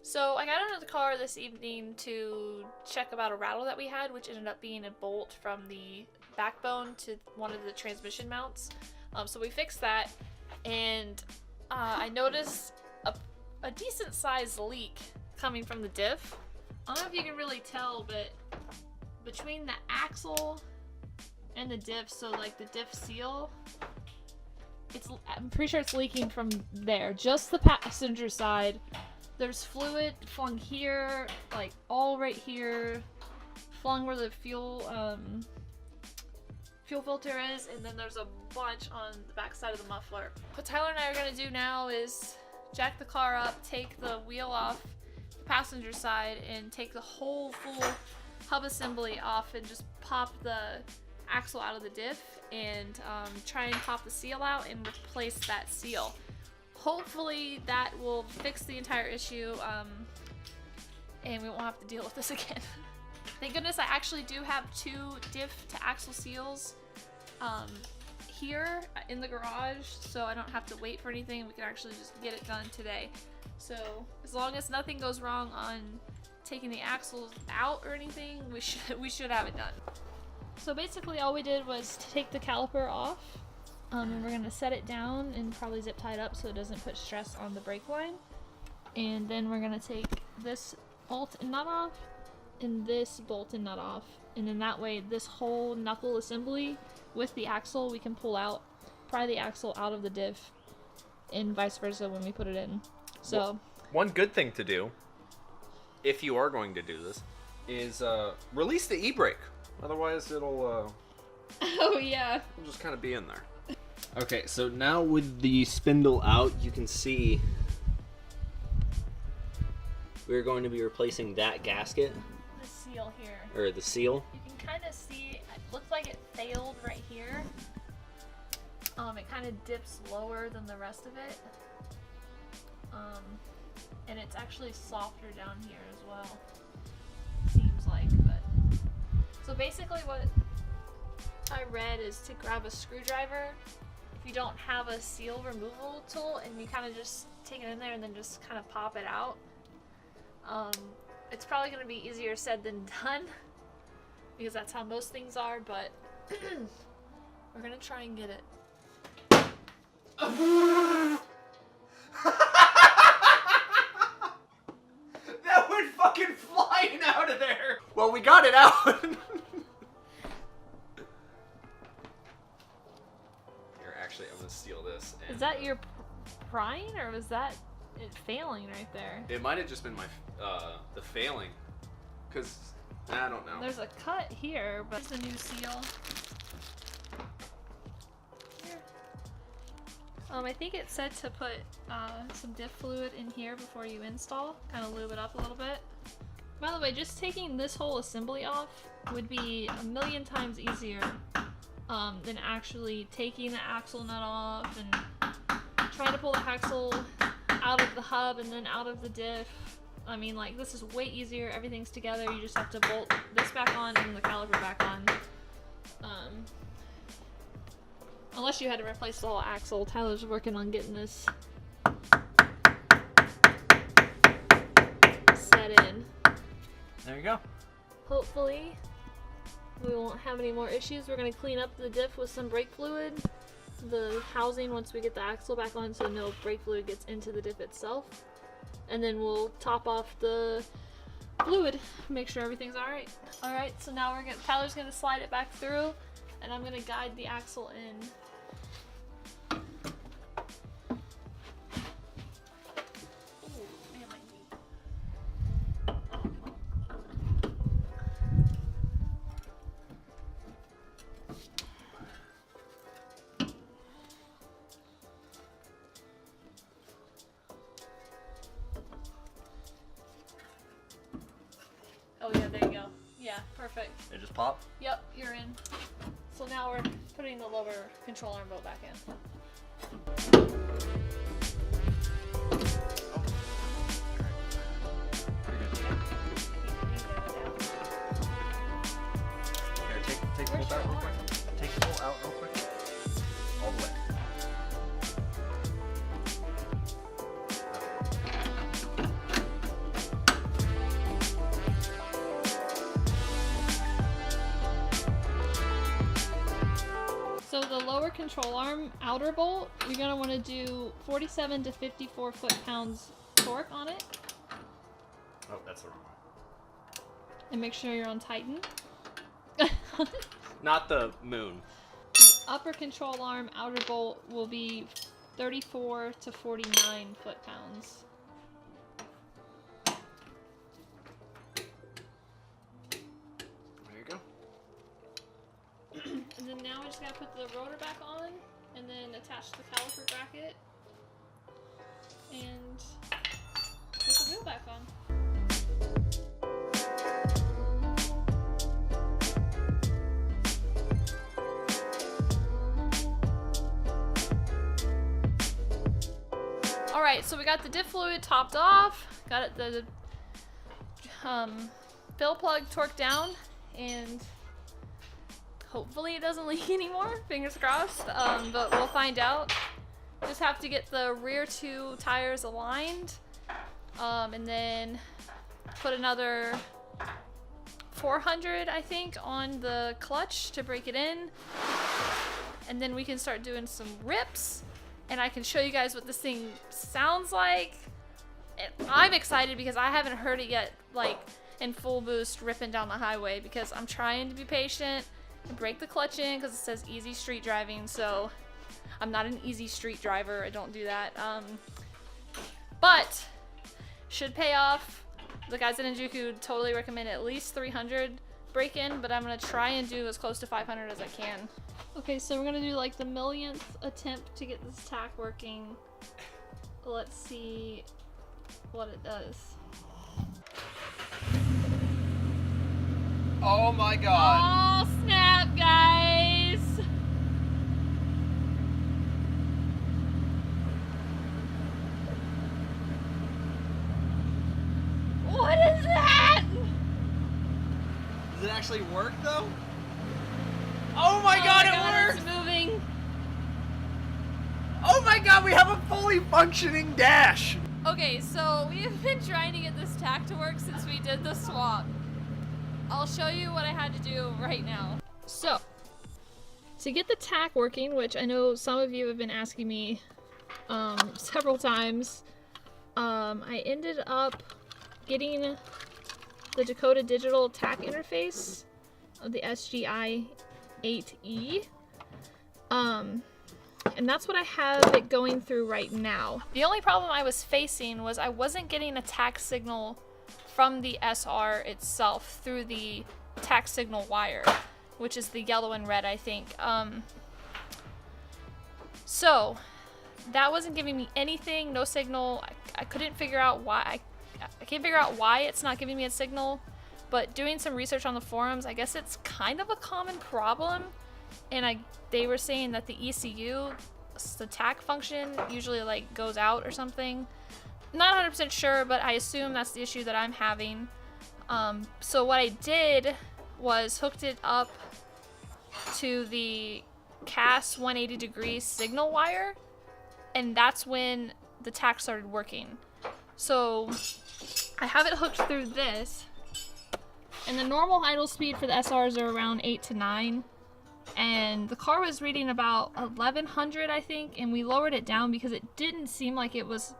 So I got into the car this evening to check about a rattle that we had, which ended up being a bolt from the backbone to one of the transmission mounts. So we fixed that, and I noticed a decent sized leak coming from the diff. I don't know if you can really tell, but between the axle and the diff, so like the diff seal, I'm pretty sure it's leaking from there. Just the passenger side. There's fluid flung here, like all right here, flung where the fuel filter is, and then there's a bunch on the back side of the muffler. What Tyler and I are gonna do now is jack the car up, take the wheel off the passenger side, and take the whole full hub assembly off and just pop the axle out of the diff and try and pop the seal out and replace that seal. Hopefully that will fix the entire issue and we won't have to deal with this again. Thank goodness I actually do have 2 diff to axle seals here in the garage, so I don't have to wait for anything. We can actually just get it done today. So as long as nothing goes wrong on taking the axles out or anything, we should have it done. So basically all we did was to take the caliper off, and we're gonna set it down and probably zip tie it up so it doesn't put stress on the brake line. And then we're gonna take this bolt and nut off and this bolt and nut off, and then that way this whole knuckle assembly with the axle we can pull out, pry the axle out of the diff, and vice versa when we put it in. So well, one good thing to do, if you are going to do this, is release the e-brake. Otherwise it'll oh yeah, it'll just kind of be in there. Okay, so now with the spindle out, you can see we're going to be replacing that gasket. the seal here. Or the seal. You can kind of see, it looks like it failed right here. It kind of dips lower than the rest of it. And it's actually softer down here as well. Seems like, but. So basically what I read is to grab a screwdriver if you don't have a seal removal tool, and you kind of just take it in there and then just kind of pop it out. It's probably going to be easier said than done because that's how most things are, but we're going to try and get it. That went fucking flying out of there. Well, we got it out. Actually, I'm gonna steal this. And, is that your prying, or was that it failing right there? It might have just been my the failing, cause I don't know. There's a cut here, but it's a new seal. Here. I think it said to put some diff fluid in here before you install, kind of lube it up a little bit. By the way, just taking this whole assembly off would be a million times easier than actually taking the axle nut off and trying to pull the axle out of the hub and then out of the diff. I mean, like, this is way easier. Everything's together. You just have to bolt this back on and the caliper back on. Unless you had to replace the whole axle. Tyler's working on getting this set in. There you go. Hopefully we won't have any more issues. We're going to clean up the diff with some brake fluid, the housing once we get the axle back on, so no brake fluid gets into the diff itself. And then we'll top off the fluid, make sure everything's alright. Alright, so now Tyler's going to slide it back through, and I'm going to guide the axle in. Oh yeah, there you go. Yeah, perfect. It just popped? Yep, you're in. So now we're putting the lower control arm bolt back in. Here, take the bolt out real quick. Take the bolt out real quick. All the way. lower control arm outer bolt, you're going to want to do 47 to 54 foot-pounds torque on it. Oh, that's the wrong one. And make sure you're on Titan. Not the moon. The upper control arm outer bolt will be 34 to 49 foot-pounds. There you go. And then now we just gotta put the rotor back on, and then attach the caliper bracket, and put the wheel back on. Alright, so we got the diff fluid topped off, got the fill plug torqued down, and hopefully it doesn't leak anymore, fingers crossed, but we'll find out. Just have to get the rear two tires aligned, and then put another 400, I think, on the clutch to break it in, and then we can start doing some rips, and I can show you guys what this thing sounds like. I'm excited because I haven't heard it yet, like, in full boost ripping down the highway, because I'm trying to be patient and break the clutch in because it says easy street driving, so I'm not an easy street driver. I don't do that. But should pay off. The guys at Ninjuku totally recommend at least 300 break-in, but I'm gonna try and do as close to 500 as I can. Okay, so we're gonna do like the millionth attempt to get this tack working. Let's see what it does. Oh my god. Oh snap, guys! What is that? Does it actually work though? Oh my god, it works! It's moving. Oh my god, we have a fully functioning dash! Okay, so we have been trying to get this tack to work since we did the swap. I'll show you what I had to do right now. So, to get the tack working, which I know some of you have been asking me several times, I ended up getting the Dakota Digital tack interface of the SGI 8E. And that's what I have it going through right now. The only problem I was facing was I wasn't getting a tack signal from the SR itself through the tack signal wire, which is the yellow and red, I think. So that wasn't giving me anything, no signal. I couldn't figure out why. I can't figure out why it's not giving me a signal, but doing some research on the forums, I guess it's kind of a common problem. And they were saying that the ECU, the tack function, usually like goes out or something. Not 100% sure, but I assume that's the issue that I'm having. So what I did was hooked it up to the CAS 180 degree signal wire, and that's when the tack started working. So I have it hooked through this, and the normal idle speed for the SRs are around 8 to 9. And the car was reading about 1100, I think, and we lowered it down because it didn't seem like it was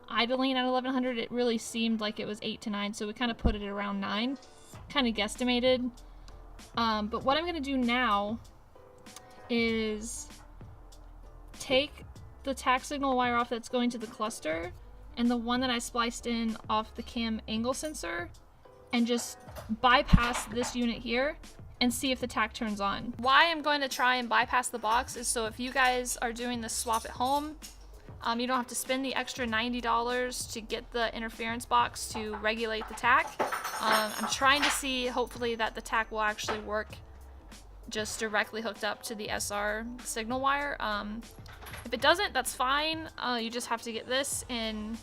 idling at 1100. It really seemed like it was 8 to 9, so we kind of put it around 9, kind of guesstimated. But what I'm going to do now is take the tack signal wire off that's going to the cluster, and the one that I spliced in off the cam angle sensor, and just bypass this unit here and see if the tack turns on. Why I'm going to try and bypass the box is so if you guys are doing this swap at home, you don't have to spend the extra $90 to get the interference box to regulate the tack. I'm trying to see, hopefully, that the tack will actually work just directly hooked up to the SR signal wire. If it doesn't, that's fine. You just have to get this, and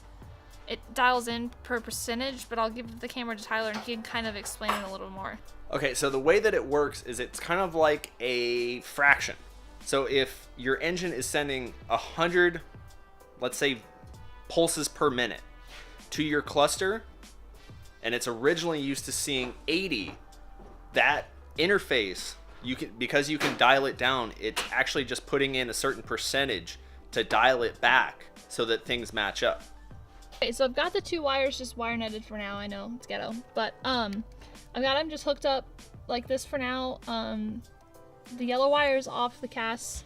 it dials in per percentage, but I'll give the camera to Tyler and he can kind of explain it a little more. Okay, so the way that it works is it's kind of like a fraction. So if your engine is sending 100, let's say, pulses per minute to your cluster, and it's originally used to seeing 80, that interface you can, because you can dial it down, it's actually just putting in a certain percentage to dial it back so that things match up. Okay, so I've got the 2 wires just wire netted for now. I know it's ghetto, but I've got them just hooked up like this for now. The yellow wire is off the CAS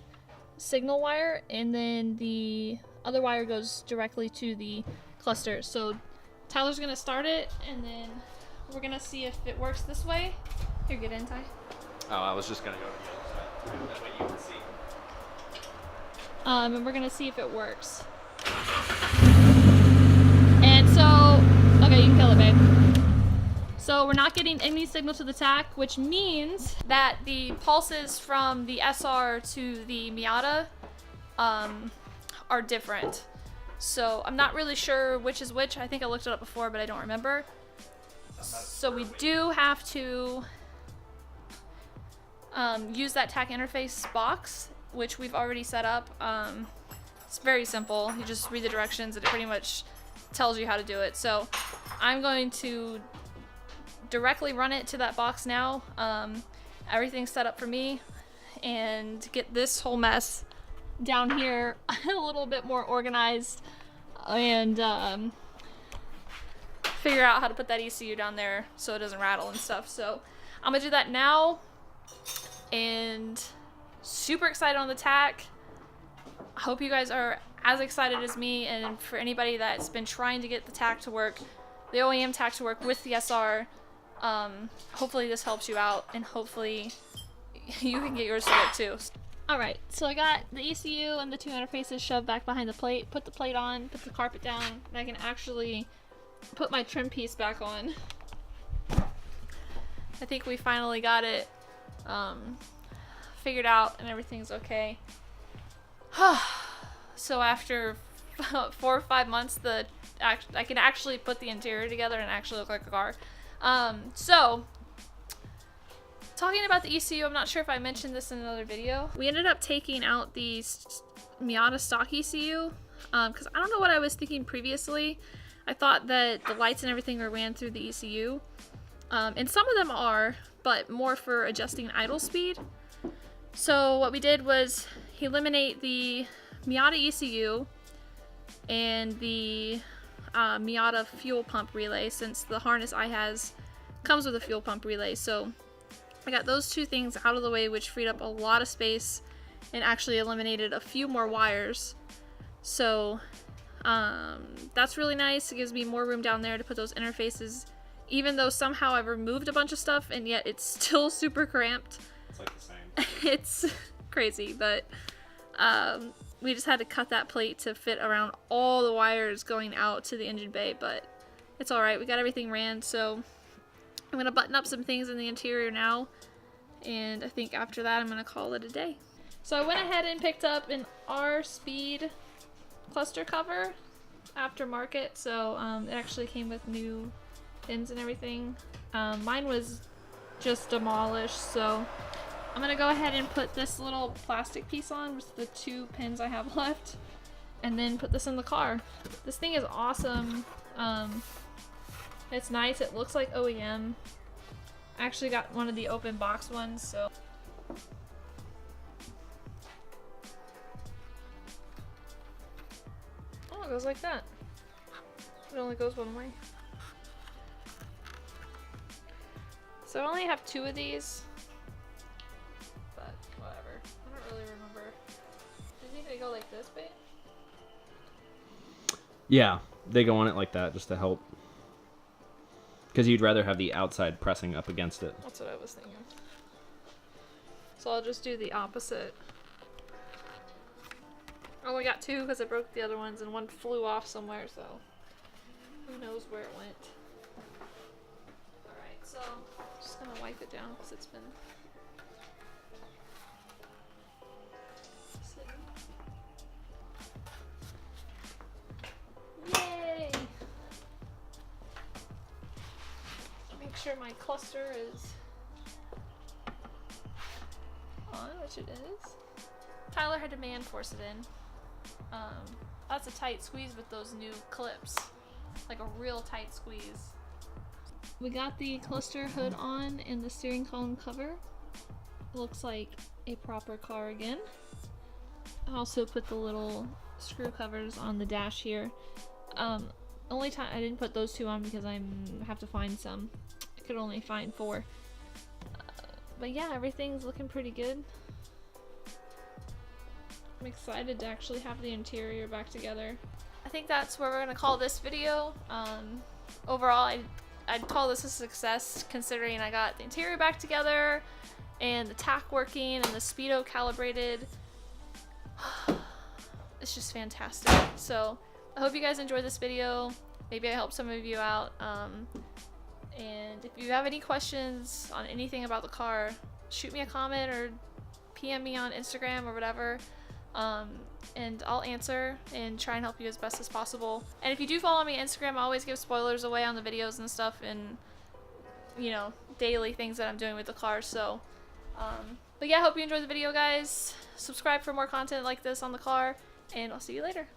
signal wire, and then the other wire goes directly to the cluster. So Tyler's gonna start it, and then we're gonna see if it works this way. Here, get in, Ty. Oh, I was just gonna go to the other side. That way you can see. And we're gonna see if it works. And so, okay, you can kill it, babe. So we're not getting any signal to the TAC, which means that the pulses from the SR to the Miata are different. So I'm not really sure which is which. I think I looked it up before, but I don't remember. So we do have to use that TAC interface box, which we've already set up. It's very simple. You just read the directions and it pretty much tells you how to do it. So I'm going to directly run it to that box now. Everything's set up for me, and get this whole mess down here a little bit more organized, and figure out how to put that ECU down there so it doesn't rattle and stuff. So I'm gonna do that now, and super excited on the TAC. I hope you guys are as excited as me, and for anybody that's been trying to get the TAC to work, the OEM TAC to work with the SR, hopefully this helps you out, and hopefully you can get yours to work too. Alright, so I got the ECU and the 2 interfaces shoved back behind the plate, put the plate on, put the carpet down, and I can actually put my trim piece back on. I think we finally got it figured out and everything's okay. So after 4 or 5 months, I can actually put the interior together and actually look like a car. So talking about the ECU, I'm not sure if I mentioned this in another video. We ended up taking out the Miata stock ECU because I don't know what I was thinking previously. I thought that the lights and everything were ran through the ECU, and some of them are, but more for adjusting idle speed. So what we did was eliminate the Miata ECU and the Miata fuel pump relay, since the harness I has comes with a fuel pump relay. So I got those 2 things out of the way, which freed up a lot of space and actually eliminated a few more wires. So that's really nice. It gives me more room down there to put those interfaces, even though somehow I've removed a bunch of stuff and yet it's still super cramped. It's like the same. It's crazy, but we just had to cut that plate to fit around all the wires going out to the engine bay, but it's alright. We got everything ran, so I'm going to button up some things in the interior now, and I think after that I'm going to call it a day. So I went ahead and picked up an R-Speed cluster cover aftermarket, so it actually came with new pins and everything. Mine was just demolished, so I'm gonna go ahead and put this little plastic piece on with the 2 pins I have left, and then put this in the car. This thing is awesome. It's nice. It looks like OEM. I actually got one of the open box ones, so. Oh, it goes like that. It only goes one way. So I only have 2 of these. But whatever. I don't really remember. Do you think they go like this, babe? Yeah, they go on it like that just to help. Because you'd rather have the outside pressing up against it. That's what I was thinking. So I'll just do the opposite. I only got 2 because I broke the other ones and one flew off somewhere, so who knows where it went. Alright, so I'm just gonna wipe it down because it's been sitting. Yay! Make sure my cluster is on, which it is. Tyler had to man force it in. That's a tight squeeze with those new clips. Like a real tight squeeze. We got the cluster hood on and the steering column cover. looks like a proper car again. I also put the little screw covers on the dash here. Only time I didn't put those two on because I have to find some. I could only find 4. But yeah, everything's looking pretty good. I'm excited to actually have the interior back together. I think that's where we're gonna call this video. Overall, I'd call this a success considering I got the interior back together and the tack working and the speedo calibrated. It's just fantastic. So I hope you guys enjoyed this video. Maybe I helped some of you out. And if you have any questions on anything about the car, shoot me a comment or PM me on Instagram or whatever. And I'll answer and try and help you as best as possible. And if you do follow me on Instagram, I always give spoilers away on the videos and stuff and, you know, daily things that I'm doing with the car. So, but yeah, I hope you enjoyed the video, guys. Subscribe for more content like this on the car, and I'll see you later.